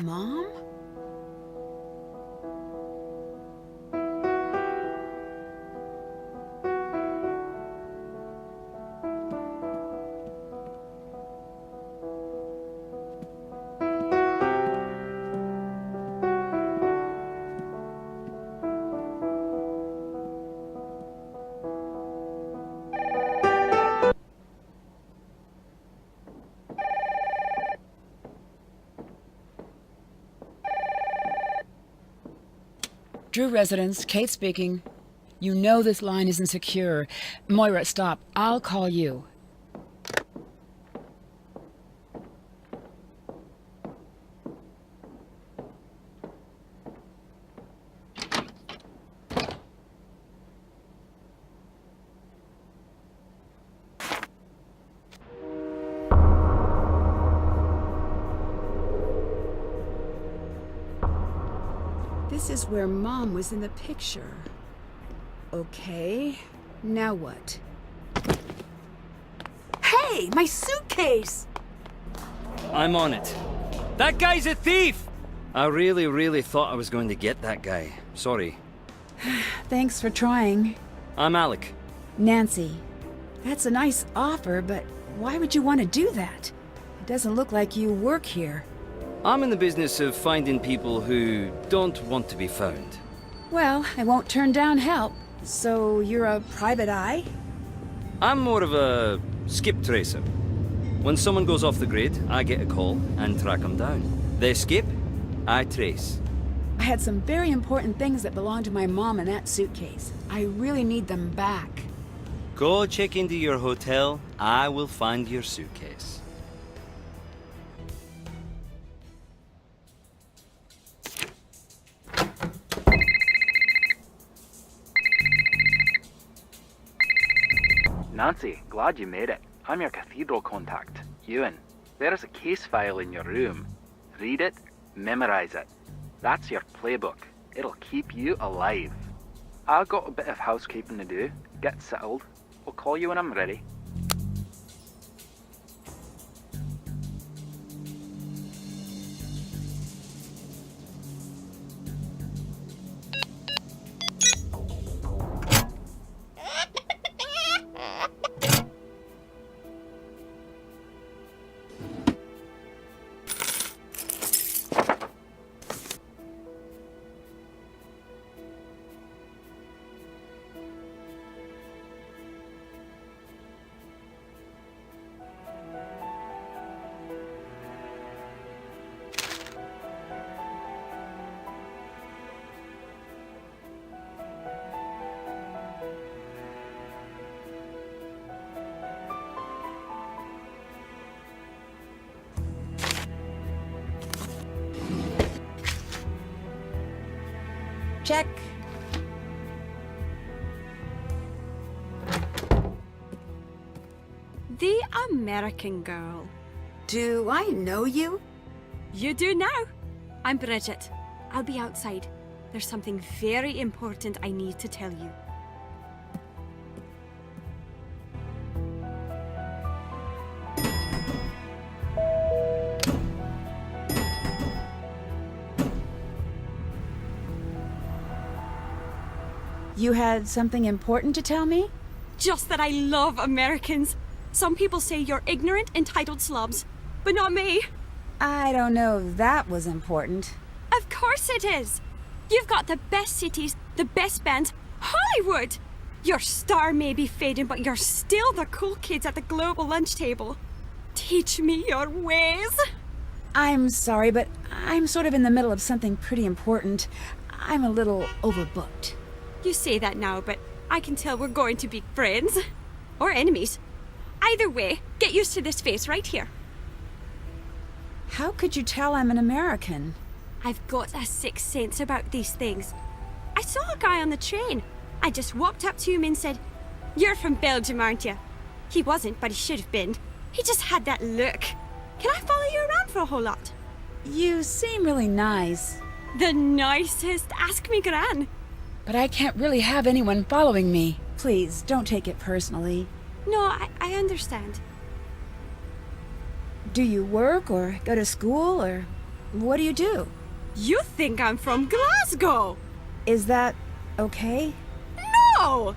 Mom? Drew residence, Kate speaking. You know this line isn't secure. Moira, stop. I'll call you. This is where Mom was in the picture. Okay, now what? Hey, my suitcase! I'm on it. That guy's a thief! I really thought I was going to get that guy. Sorry. Thanks for trying. I'm Alec. Nancy, that's a nice offer, but why would you want to do that? It doesn't look like you work here. I'm in the business of finding people who don't want to be found. Well, I won't turn down help. So you're a private eye? I'm more of a skip tracer. When someone goes off the grid, I get a call and track them down. They skip, I trace. I had some very important things that belonged to my mom in that suitcase. I really need them back. Go check into your hotel, I will find your suitcase. Nancy, glad you made it. I'm your Cathedral contact, Ewan. There is a case file in your room. Read it, memorize it. That's your playbook. It'll keep you alive. I've got a bit of housekeeping to do. Get settled. I'll call you when I'm ready. Check. The American girl. Do I know you? You do now. I'm Bridget. I'll be outside. There's something very important I need to tell you. You had something important to tell me? Just that I love Americans. Some people say you're ignorant, entitled slobs, but not me. I don't know if that was important. Of course it is. You've got the best cities, the best bands, Hollywood. Your star may be fading, but you're still the cool kids at the global lunch table. Teach me your ways. I'm sorry, but I'm sort of in the middle of something pretty important. I'm a little overbooked. You say that now, but I can tell we're going to be friends. Or enemies. Either way, get used to this face right here. How could you tell I'm an American? I've got a sixth sense about these things. I saw a guy on the train. I just walked up to him and said, "You're from Belgium, aren't you?" He wasn't, but he should have been. He just had that look. Can I follow you around for a whole lot? You seem really nice. The nicest. Ask me, Gran. But I can't really have anyone following me. Please, don't take it personally. No, I understand. Do you work or go to school or... What do you do? You think I'm from Glasgow? Is that okay? No!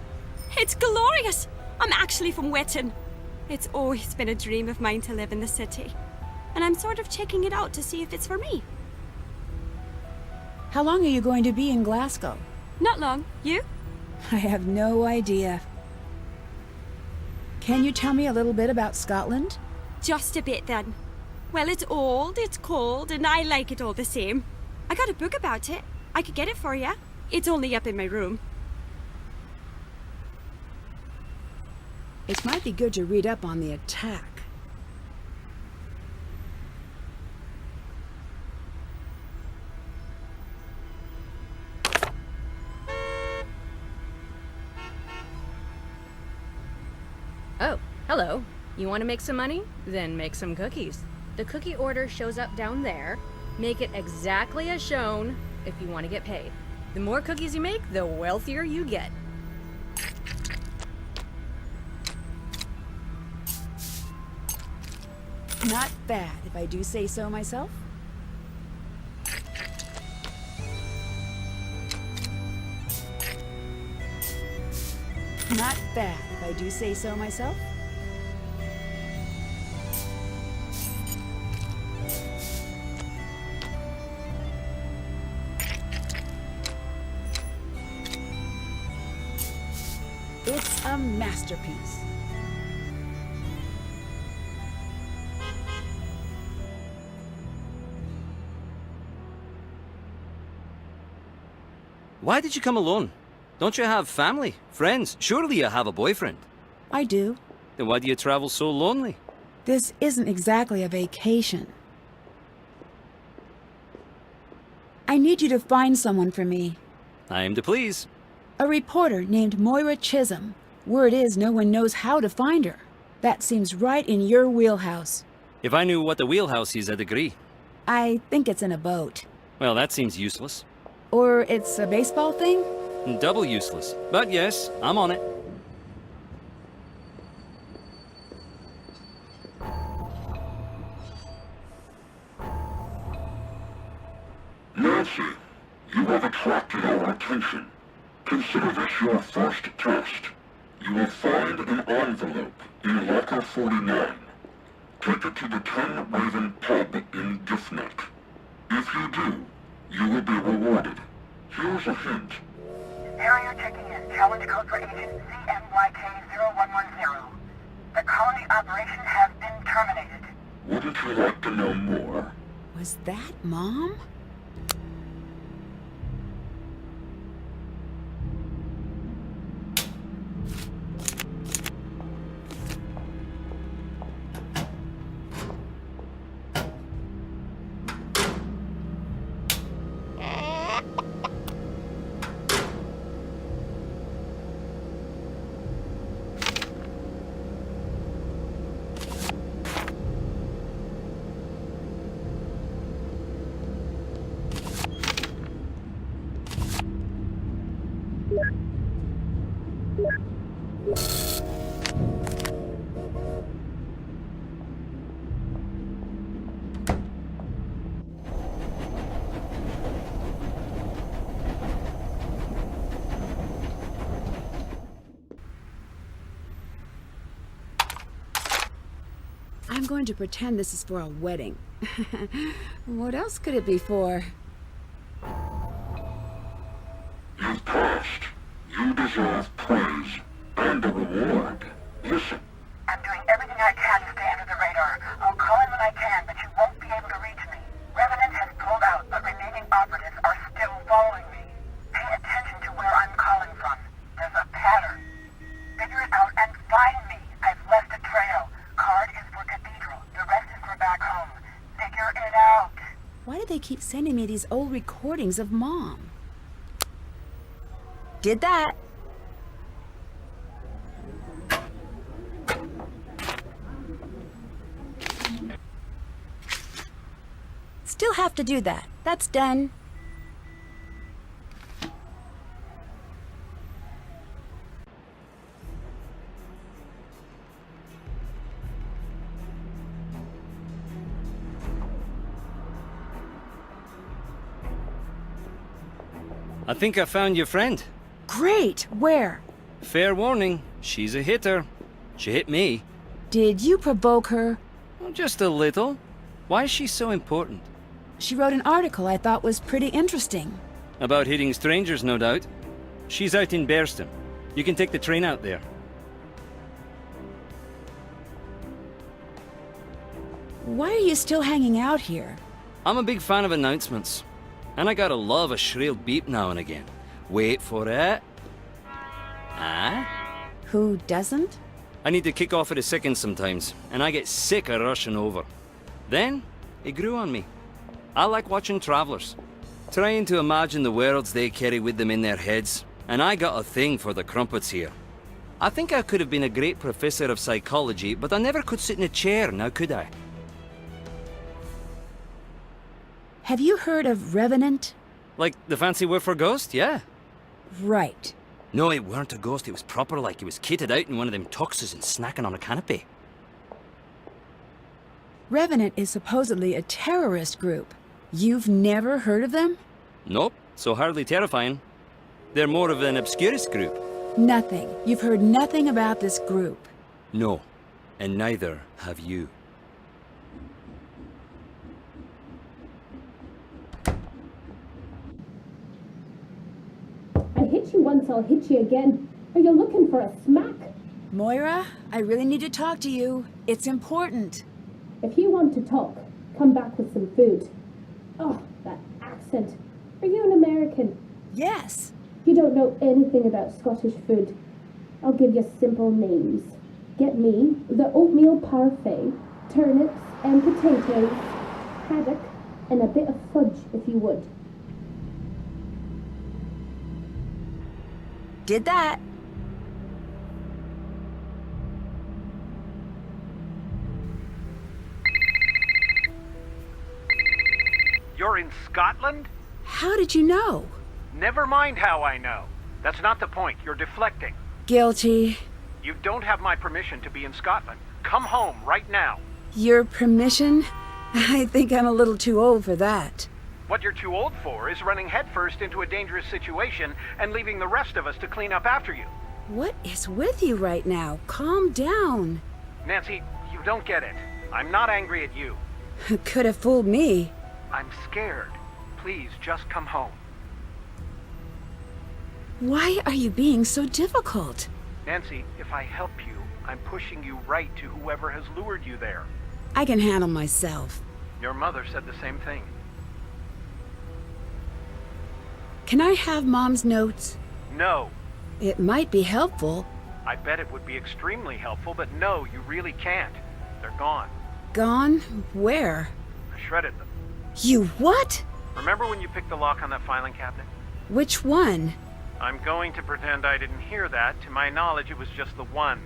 It's glorious! I'm actually from Witten. It's always been a dream of mine to live in the city. And I'm sort of checking it out to see if it's for me. How long are you going to be in Glasgow? Not long. You? I have no idea. Can you tell me a little bit about Scotland? Just a bit then. Well, it's old, it's cold, and I like it all the same. I got a book about it. I could get it for you. It's only up in my room. It might be good to read up on the attack. Oh, hello. You want to make some money? Then make some cookies. The cookie order shows up down there. Make it exactly as shown if you want to get paid. The more cookies you make, the wealthier you get. Not bad, if I do say so myself. Not bad, if I do say so myself. It's a masterpiece. Why did you come alone? Don't you have family, friends? Surely you have a boyfriend. I do. Then why do you travel so lonely? This isn't exactly a vacation. I need you to find someone for me. I am to please. A reporter named Moira Chisholm. Word is no one knows how to find her. That seems right in your wheelhouse. If I knew what the wheelhouse is, I'd agree. I think it's in a boat. Well, that seems useless. Or it's a baseball thing? Double useless. But yes, I'm on it. Nancy, you have attracted our attention. Consider this your first test. You will find an envelope in locker 49. Take it to the 10 Raven pub in Giffnet. If you do, you will be rewarded. Here's a hint. Harrier checking in. Challenge code for agent CMYK0110. The colony operation has been terminated. Wouldn't you like to know more? Was that Mom? I'm going to pretend this is for a wedding. What else could it be for? You've passed. You deserve praise and a reward. Listen. I'm doing everything I can to stay under the radar. I'll call in when I can, but you won't be able to reach me. Revenant has pulled out, but remaining operatives are still following me. Pay attention to where I'm calling from. There's a pattern. Figure it out and find me. I've left a trail. Card is for Cathedral. The rest is for back home. Figure it out. Why do they keep sending me these old recordings of Mom? Did that. Still have to do that. That's done. I think I found your friend. Great! Where? Fair warning, she's a hitter. She hit me. Did you provoke her? Well, just a little. Why is she so important? She wrote an article I thought was pretty interesting. About hitting strangers, no doubt. She's out in Bearston. You can take the train out there. Why are you still hanging out here? I'm a big fan of announcements. And I gotta love a shrill beep now and again. Wait for it. Ah? Who doesn't? I need to kick off at a second sometimes, and I get sick of rushing over. Then, it grew on me. I like watching travelers, trying to imagine the worlds they carry with them in their heads, and I got a thing for the crumpets here. I think I could have been a great professor of psychology, but I never could sit in a chair, now could I? Have you heard of Revenant? Like the fancy word for ghost, yeah? Right. No, it weren't a ghost, it was proper like it was kitted out in one of them tuxes and snacking on a canopy. Revenant is supposedly a terrorist group. You've never heard of them? Nope, so hardly terrifying. They're more of an obscurist group. Nothing. You've heard nothing about this group. No, and neither have you. I hit you once, I'll hit you again. Are you looking for a smack? Moira, I really need to talk to you. It's important. If you want to talk, come back with some food. Oh, that accent. Are you an American? Yes. You don't know anything about Scottish food. I'll give you simple names. Get me the oatmeal parfait, turnips and potatoes, haddock, and a bit of fudge if you would. Did that. You're in Scotland? How did you know? Never mind how I know. That's not the point. You're deflecting. Guilty. You don't have my permission to be in Scotland. Come home right now. Your permission? I think I'm a little too old for that. What you're too old for is running headfirst into a dangerous situation and leaving the rest of us to clean up after you. What is with you right now? Calm down. Nancy, you don't get it. I'm not angry at you. Could have fooled me. I'm scared. Please, just come home. Why are you being so difficult? Nancy, if I help you, I'm pushing you right to whoever has lured you there. I can handle myself. Your mother said the same thing. Can I have Mom's notes? No. It might be helpful. I bet it would be extremely helpful, but no, you really can't. They're gone. Gone? Where? I shredded them. You what? Remember when you picked the lock on that filing cabinet? Which one? I'm going to pretend I didn't hear that. To my knowledge, it was just the one.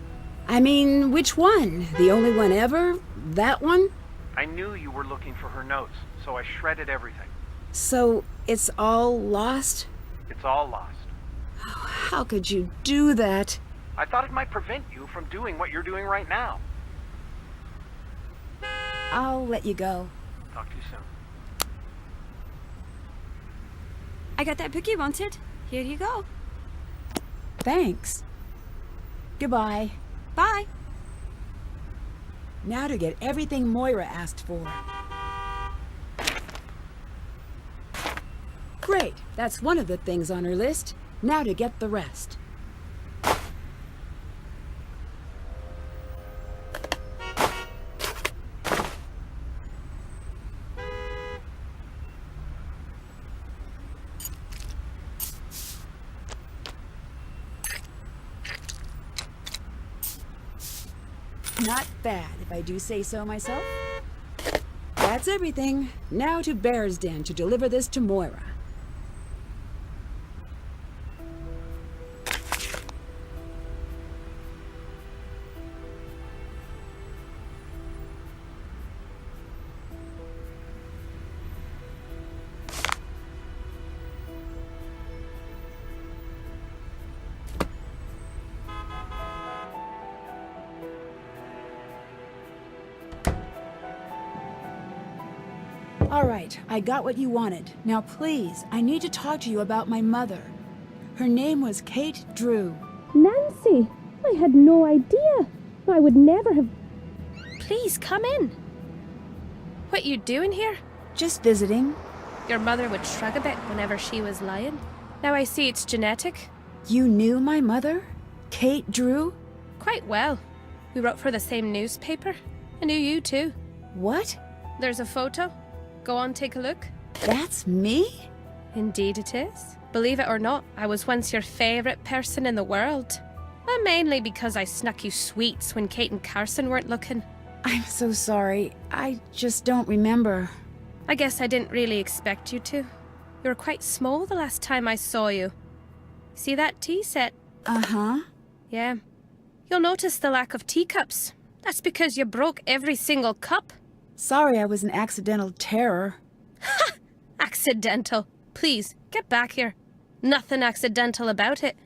I mean, which one? The only one ever? That one? I knew you were looking for her notes, so I shredded everything. So, it's all lost? It's all lost. How could you do that? I thought it might prevent you from doing what you're doing right now. I'll let you go. Talk to you soon. I got that book you wanted. Here you go. Thanks. Goodbye. Bye. Now to get everything Moira asked for. Great, that's one of the things on her list. Now to get the rest. Not bad, if I do say so myself. That's everything. Now to Bear's Den to deliver this to Moira. All right, I got what you wanted. Now please, I need to talk to you about my mother. Her name was Kate Drew. Nancy, I had no idea. I would never have... Please, come in. What you doing here? Just visiting. Your mother would shrug a bit whenever she was lying. Now I see it's genetic. You knew my mother? Kate Drew? Quite well. We wrote for the same newspaper. I knew you too. What? There's a photo. Go on, take a look. That's me? Indeed it is. Believe it or not, I was once your favourite person in the world. And mainly because I snuck you sweets when Kate and Carson weren't looking. I'm so sorry. I just don't remember. I guess I didn't really expect you to. You were quite small the last time I saw you. See that tea set? Uh-huh. Yeah. You'll notice the lack of teacups. That's because you broke every single cup. Sorry I was an accidental terror. Ha! Accidental. Please, get back here. Nothing accidental about it.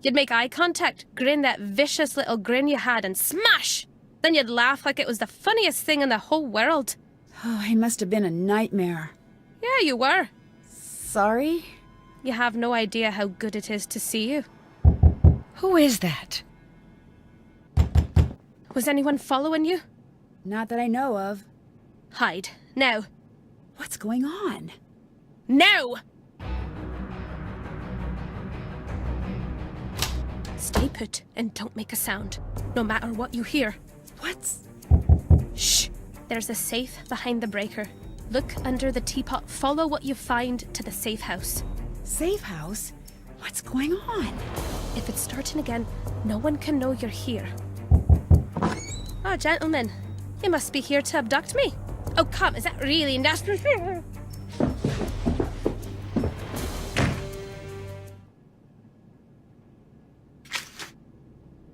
You'd make eye contact, grin that vicious little grin you had, and smash! Then you'd laugh like it was the funniest thing in the whole world. Oh, it must have been a nightmare. Yeah, you were. Sorry? You have no idea how good it is to see you. Who is that? Was anyone following you? Not that I know of. Hide. Now. What's going on? Now! Stay put and don't make a sound, no matter what you hear. What's... Shh! There's a safe behind the breaker. Look under the teapot. Follow what you find to the safe house. Safe house? What's going on? If it's starting again, no one can know you're here. Oh, gentlemen, you must be here to abduct me. Oh, come, is that really necessary?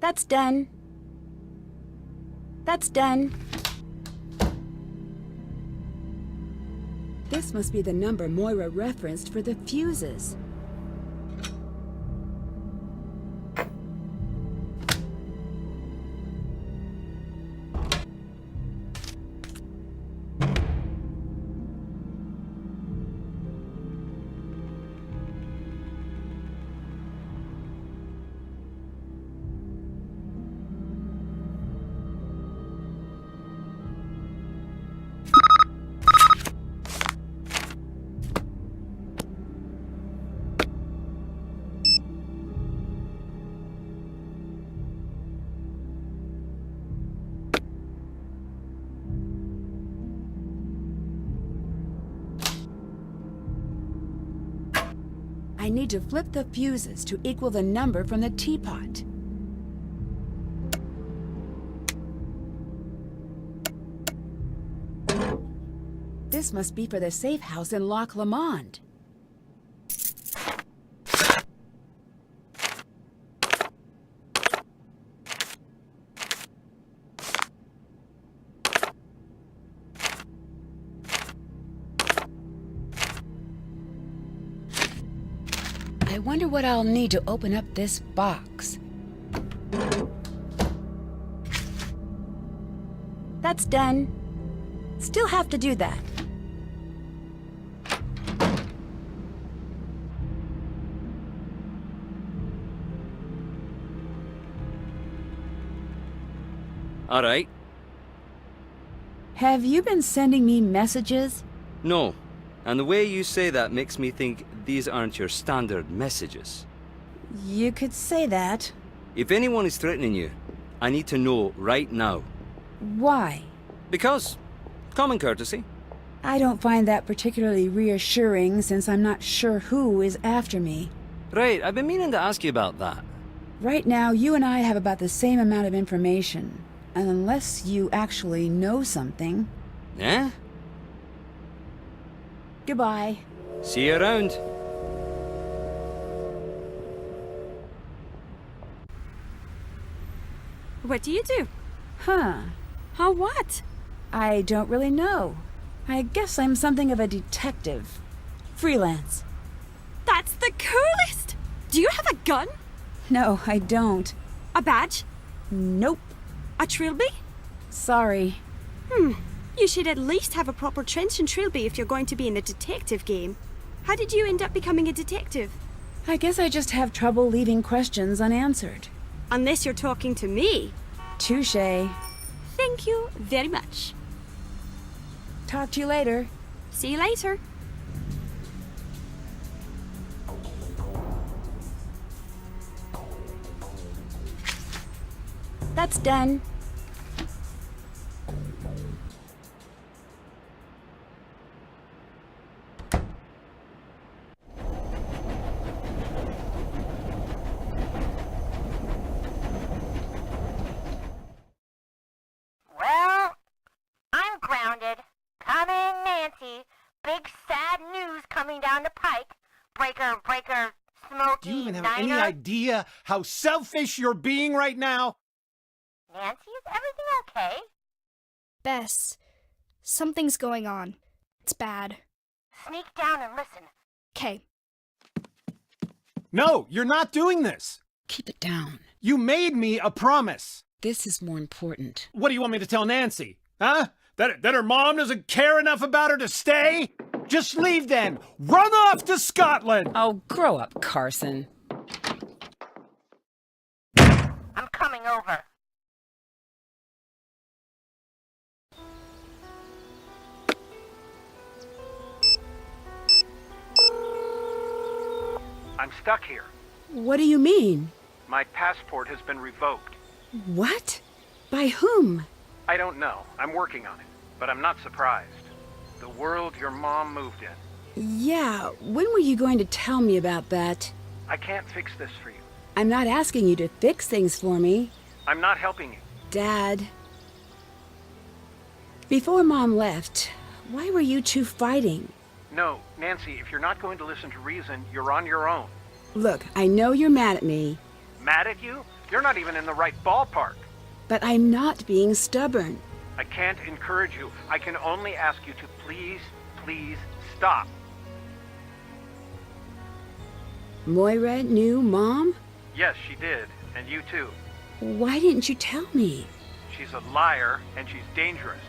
That's done. That's done. This must be the number Moira referenced for the fuses. I need to flip the fuses to equal the number from the teapot. This must be for the safe house in Loch Lomond. I wonder what I'll need to open up this box. That's done. Still have to do that. All right. Have you been sending me messages? No. And the way you say that makes me think these aren't your standard messages. You could say that. If anyone is threatening you, I need to know right now. Why? Because common courtesy. I don't find that particularly reassuring since I'm not sure who is after me. Right, I've been meaning to ask you about that. Right now, you and I have about the same amount of information. And unless you actually know something... Eh? Goodbye. See you around. What do you do? Huh. Huh, what? I don't really know. I guess I'm something of a detective. Freelance. That's the coolest! Do you have a gun? No, I don't. A badge? Nope. A trilby? Sorry. You should at least have a proper trench and trilby if you're going to be in a detective game. How did you end up becoming a detective? I guess I just have trouble leaving questions unanswered. Unless you're talking to me. Touché. Thank you very much. Talk to you later. See you later. That's done. Well, I'm grounded. Come in, Nancy. Big sad news coming down the pike. Breaker, Smokey, Do you even have Niner. any idea how selfish you're being right now? Nancy, is everything okay? Bess, something's going on. It's bad. Sneak down and listen. 'Kay. No, you're not doing this. Keep it down. You made me a promise. This is more important. What do you want me to tell Nancy? Huh? That her mom doesn't care enough about her to stay? Just leave then. Run off to Scotland. Oh, grow up, Carson. I'm coming over. I'm stuck here. What do you mean? My passport has been revoked. What? By whom? I don't know. I'm working on it. But I'm not surprised. The world your mom moved in. Yeah, when were you going to tell me about that? I can't fix this for you. I'm not asking you to fix things for me. I'm not helping you. Dad. Before Mom left, why were you two fighting? No, Nancy, if you're not going to listen to reason, you're on your own. Look, I know you're mad at me, Mad at you? You're not even in the right ballpark. but I'm not being stubborn. I can't encourage you. I can only ask you to please stop. Moira knew Mom? Yes, she did. And you too. Why didn't you tell me? She's a liar and she's dangerous.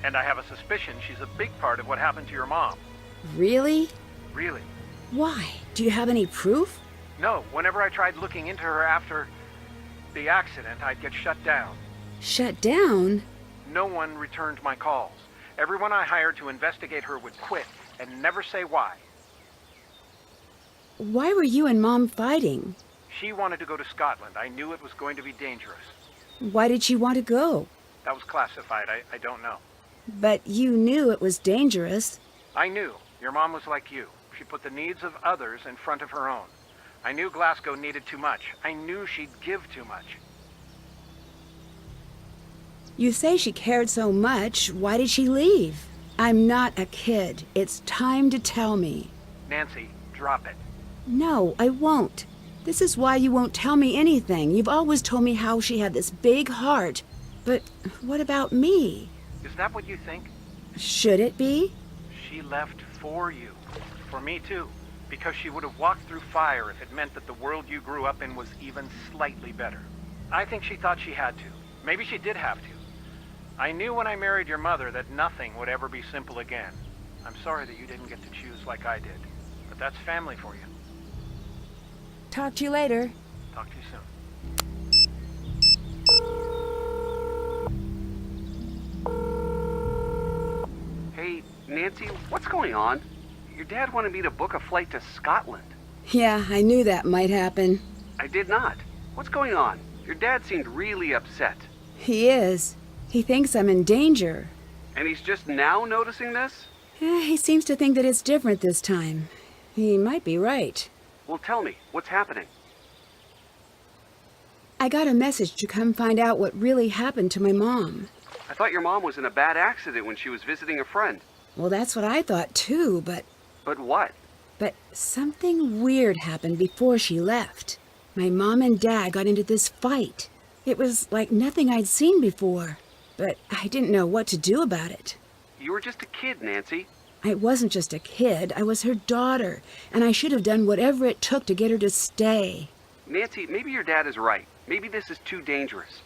And I have a suspicion she's a big part of what happened to your mom. Really? Really. Why? Do you have any proof? No, whenever I tried looking into her after the accident, I'd get shut down. Shut down? No one returned my calls. Everyone I hired to investigate her would quit and never say why. Why were you and Mom fighting? She wanted to go to Scotland. I knew it was going to be dangerous. Why did she want to go? That was classified. I don't know. But you knew it was dangerous. I knew. Your mom was like you. She put the needs of others in front of her own. I knew Glasgow needed too much. I knew she'd give too much. You say she cared so much. Why did she leave? I'm not a kid. It's time to tell me. Nancy, drop it. No, I won't. This is why you won't tell me anything. You've always told me how she had this big heart. But what about me? Is that what you think? Should it be? She left for you. For me too. Because she would have walked through fire if it meant that the world you grew up in was even slightly better. I think she thought she had to. Maybe she did have to. I knew when I married your mother that nothing would ever be simple again. I'm sorry that you didn't get to choose like I did. But that's family for you. Talk to you later. Talk to you soon. Hey, Nancy, what's going on? Your dad wanted me to book a flight to Scotland. Yeah, I knew that might happen. I did not. What's going on? Your dad seemed really upset. He is. He thinks I'm in danger. And he's just now noticing this? He seems to think that it's different this time. He might be right. Well, tell me, what's happening? I got a message to come find out what really happened to my mom. I thought your mom was in a bad accident when she was visiting a friend. Well, that's what I thought too, but But what? something weird happened before she left. My mom and Dad got into this fight. It was like nothing I'd seen before, but I didn't know what to do about it. You were just a kid, Nancy. I wasn't just a kid, I was her daughter, and I should have done whatever it took to get her to stay. Nancy, maybe your dad is right. Maybe this is too dangerous.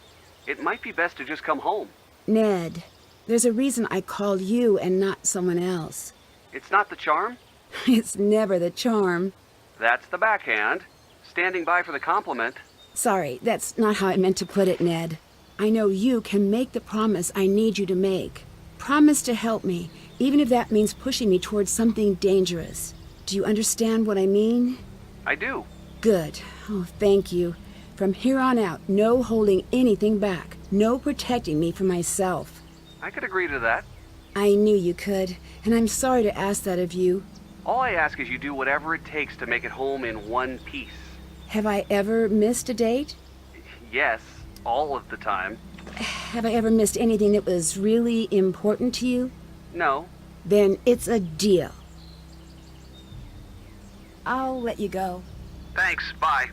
It might be best to just come home. Ned, There's a reason I called you and not someone else. It's not the charm? It's never the charm. That's the backhand. Standing by for the compliment. Sorry, that's not how I meant to put it, Ned. I know you can make the promise I need you to make. Promise to help me, even if that means pushing me towards something dangerous. Do you understand what I mean? I do. Good. Oh, thank you. From here on out, no holding anything back. No protecting me from myself. I could agree to that. I knew you could, and I'm sorry to ask that of you. All I ask is you do whatever it takes to make it home in one piece. Have I ever missed a date? Yes, all of the time. Have I ever missed anything that was really important to you? No. Then it's a deal. I'll let you go. Thanks, bye.